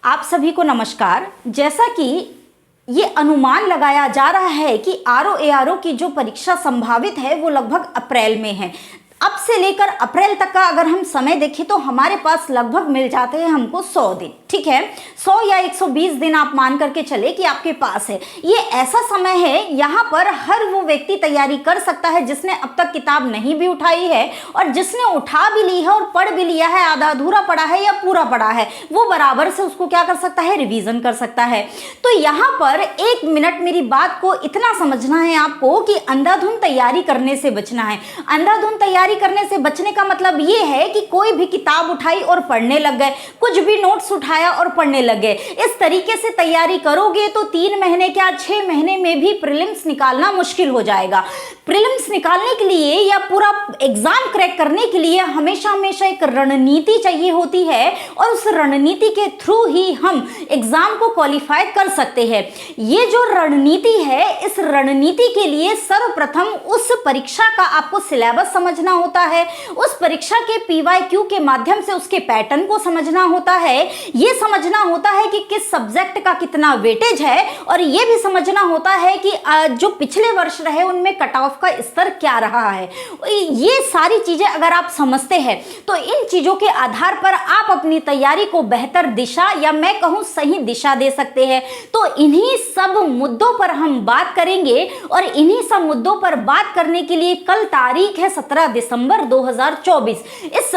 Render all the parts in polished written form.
आप सभी को नमस्कार। जैसा कि ये अनुमान लगाया जा रहा है कि आरओ की जो परीक्षा संभावित है वो लगभग अप्रैल में है। अब से लेकर अप्रैल तक का अगर हम समय देखें तो हमारे पास लगभग मिल जाते हैं हमको 100 दिन, ठीक है। 100 या 120 दिन आप मान करके चले कि आपके पास है। ये ऐसा समय है यहाँ पर हर वो व्यक्ति तैयारी कर सकता है जिसने अब तक किताब नहीं भी उठाई है, और जिसने उठा भी ली है और पढ़ भी लिया है, आधा अधूरा पढ़ा है या पूरा पढ़ा है, वो बराबर से उसको क्या कर सकता है, रिवीजन कर सकता है। तो यहाँ पर 1 मिनट मेरी बात को इतना समझना है आपको कि अंधाधुंध तैयारी करने से बचना है। अंधाधुंध तैयारी करने से बचने का मतलब ये है कि कोई भी किताब उठाई और पढ़ने लग गए, कुछ भी नोट्स उठाया और पढ़ने लग गए। इस तरीके से तैयारी करोगे तो 3 महीने क्या 6 महीने में भी प्रीलिम्स निकालना मुश्किल हो जाएगा। प्रीलिम्स निकालने के लिए या पूरा एग्जाम क्रैक करने के लिए हमेशा हमेशा एक रणनीति चाहिए होती है, और उस रणनीति के थ्रू ही हम एग्जाम को क्वालिफाई कर सकते हैं। ये जो रणनीति है, इस रणनीति के लिए सर्वप्रथम उस परीक्षा का आपको सिलेबस समझना होता है, उस परीक्षा के PYQ के माध्यम से उसके पैटर्न को समझना होता है, ये समझना होता है कि किस सब्जेक्ट का कितना वेटेज है, और ये भी समझना होता है कि जो पिछले वर्ष रहे उनमें कट ऑफ का स्तर क्या रहा है। ये सारी चीजें अगर आप समझते हैं तो इन चीजों के आधार पर आप अपनी तैयारी को बेहतर दिशा या मैं कहूं सही दिशा दे सकते हैं। तो इन्हीं सब मुद्दों पर हम बात करेंगे, और इन्हीं सब मुद्दों पर बात करने के लिए कल तारीख है 17 दिसंबर 2024। इस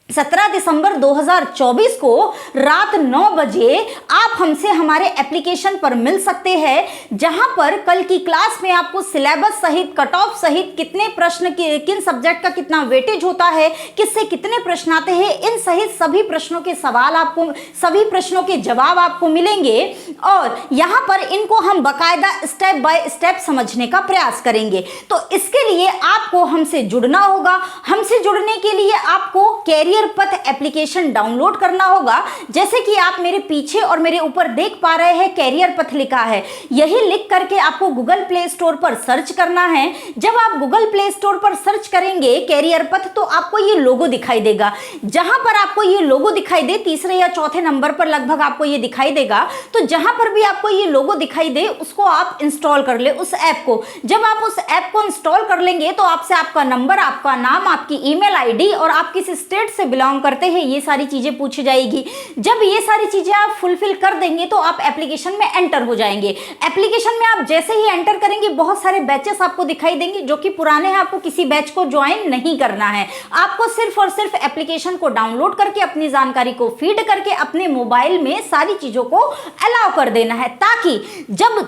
17 दिसंबर 2024 को रात 9 बजे आप हमसे हमारे एप्लीकेशन पर मिल सकते हैं, जहां पर कल की क्लास में आपको सिलेबस सहित कट ऑफ सहित कितने प्रश्न किन सब्जेक्ट का कितना वेटेज होता है, किससे कितने प्रश्न आते हैं, इन सहित सभी प्रश्नों के सवाल आपको, सभी प्रश्नों के जवाब आपको मिलेंगे, और यहां पर इनको हम बाकायदा स्टेप बाय स्टेप समझने का प्रयास करेंगे। तो इसके लिए आपको हमसे जुड़ना होगा। हमसे जुड़ने के लिए आपको कैरियर पथ एप्लीकेशन डाउनलोड करना होगा। जैसे कि आप मेरे पीछे और मेरे ऊपर देख पा रहे हैं, कैरियर पथ लिखा है। यही लिख करके आपको गूगल प्ले स्टोर पर सर्च करना है। जब आप गूगल प्ले स्टोर पर सर्च करेंगे कैरियर पथ, तो आपको ये लोगो दिखाई देगा। जहां पर आपको ये लोगो दिखाई दे, तीसरे या चौथे नंबर पर लगभग आपको ये दिखाई देगा। तो जहां पर भी आपको ये लोगो दिखाई दे, उसको आप इंस्टॉल कर ले, उस ऐप को। जब आप उस ऐप को इंस्टॉल कर लेंगे तो आपसे आपका नंबर, आपका नाम, आपकी ईमेल आईडी और आप किस स्टेट से बिलोंग करते हैं, ये सारी चीजें पूछी जाएगी। जब ये सारी चीजें आप फुलफिल कर देंगे तो आप एप्लीकेशन में एंटर हो जाएंगे। एप्लीकेशन में आप जैसे ही एंटर करेंगे, बहुत सारे बैचेस आपको दिखाई देंगे जो कि पुराने हैं। आपको किसी बैच को ज्वाइन नहीं करना है। आपको सिर्फ और सिर्फ एप्लीकेशन को डाउनलोड करके अपनी जानकारी को फीड करके अपने मोबाइल में सारी चीजों को अलाउ कर देना है, ताकि जब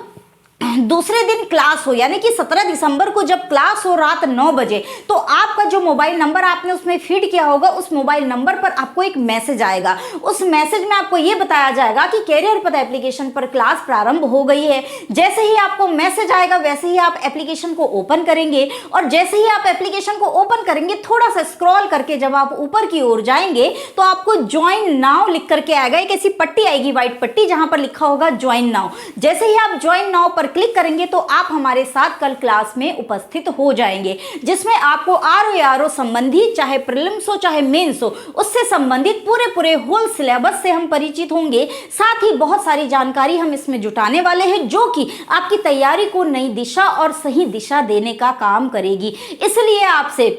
दूसरे दिन क्लास हो, यानी कि 17 दिसंबर को जब क्लास हो रात 9 बजे, तो आपका जो मोबाइल नंबर आपने उसमें फीड किया होगा, उस मोबाइल नंबर पर आपको एक मैसेज आएगा। उस मैसेज में आपको यह बताया जाएगा कि कैरियर पथ एप्लीकेशन पर क्लास प्रारंभ हो गई है। जैसे ही आपको मैसेज आएगा वैसे ही आप एप्लीकेशन को ओपन करेंगे, और जैसे ही आप एप्लीकेशन को ओपन करेंगे, थोड़ा सा स्क्रॉल करके जब आप ऊपर की ओर जाएंगे तो आपको ज्वाइन नाउ लिख करके आएगा। एक ऐसी पट्टी आएगी, व्हाइट पट्टी, जहां पर लिखा होगा ज्वाइन नाउ। जैसे ही आप ज्वाइन नाउ पर क्लिक करेंगे तो आप हमारे साथ कल क्लास में उपस्थित हो जाएंगे, जिसमें आपको आरओ संबंधी, चाहे प्रीलिम्स हो चाहे मेंस हो, उससे संबंधित पूरे होल सिलेबस से हम परिचित होंगे। साथ ही बहुत सारी जानकारी हम इसमें जुटाने वाले हैं, जो कि आपकी तैयारी को नई दिशा और सही दिशा देने का काम करेगी। इसलिए आपसे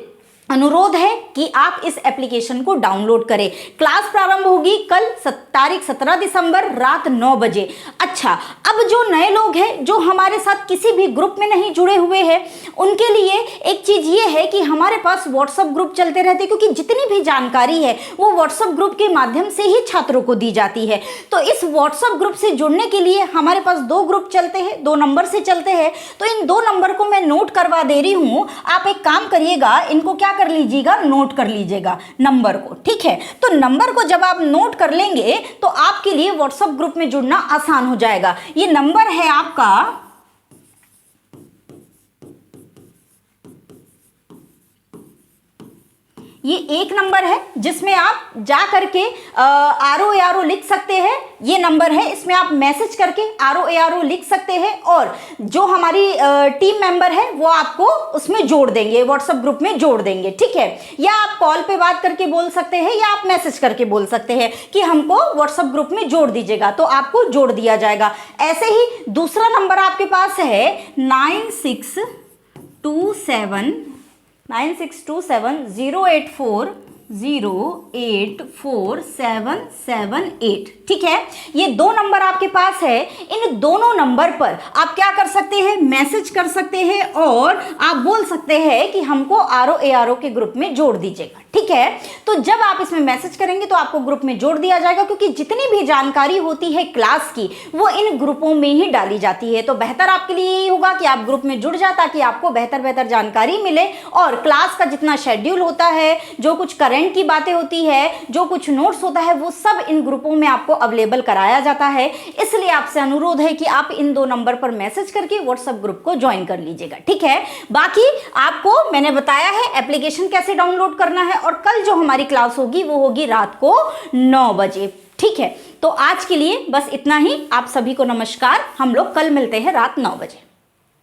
अनुरोध है कि आप इस एप्लीकेशन को डाउनलोड करें। क्लास प्रारंभ होगी कल तारीख 17 दिसंबर रात 9 बजे। अच्छा, अब जो नए लोग हैं जो हमारे साथ किसी भी ग्रुप में नहीं जुड़े हुए हैं, उनके लिए एक चीज ये है कि हमारे पास व्हाट्सएप ग्रुप चलते रहते हैं, क्योंकि जितनी भी जानकारी है वो व्हाट्सएप ग्रुप के माध्यम से ही छात्रों को दी जाती है। तो इस व्हाट्सएप ग्रुप से जुड़ने के लिए हमारे पास 2 ग्रुप चलते हैं, 2 नंबर से चलते हैं। तो इन 2 नंबर को मैं नोट करवा दे रही हूं। आप एक काम करिएगा, इनको क्या कर लीजिएगा, नोट कर लीजिएगा नंबर को, ठीक है। तो नंबर को जब आप नोट कर लेंगे तो आपके लिए व्हाट्सएप ग्रुप में जुड़ना आसान हो जाएगा। ये नंबर है आपका ये एक नंबर है जिसमें आप जा करके ROARO लिख सकते हैं। ये नंबर है, इसमें आप मैसेज करके ROARO लिख सकते हैं और जो हमारी टीम मेंबर है वो आपको उसमें जोड़ देंगे, व्हाट्सएप ग्रुप में जोड़ देंगे, ठीक है। या आप कॉल पे बात करके बोल सकते हैं या आप मैसेज करके बोल सकते हैं कि हमको व्हाट्सएप ग्रुप में जोड़ दीजिएगा, तो आपको जोड़ दिया जाएगा। ऐसे ही दूसरा नंबर आपके पास है 96270840847778, ठीक है। ये दो नंबर आपके पास है। इन दोनों नंबर पर आप क्या कर सकते हैं, मैसेज कर सकते हैं और आप बोल सकते हैं कि हमको ROARO के ग्रुप में जोड़ दीजिएगा, ठीक है। तो जब आप इसमें मैसेज करेंगे तो आपको ग्रुप में जोड़ दिया जाएगा, क्योंकि जितनी भी जानकारी होती है क्लास की वो इन ग्रुपों में ही डाली जाती है। तो बेहतर आपके लिए यही होगा कि आप ग्रुप में जुड़ जाए ताकि आपको बेहतर जानकारी मिले और क्लास का जितना शेड्यूल होता है, जो कुछ करंट की बातें होती है, जो कुछ नोट्स होता है, वो सब इन ग्रुपों में आपको अवेलेबल कराया जाता है। इसलिए आपसे अनुरोध है कि आप इन दो नंबर पर मैसेज करके व्हाट्सएप ग्रुप को ज्वाइन कर लीजिएगा, ठीक है। बाकी आपको मैंने बताया है एप्लीकेशन कैसे डाउनलोड करना है और कल जो हमारी क्लास होगी वो होगी रात को 9 बजे, ठीक है। तो आज के लिए बस इतना ही। आप सभी को नमस्कार। हम लोग कल मिलते हैं रात 9 बजे।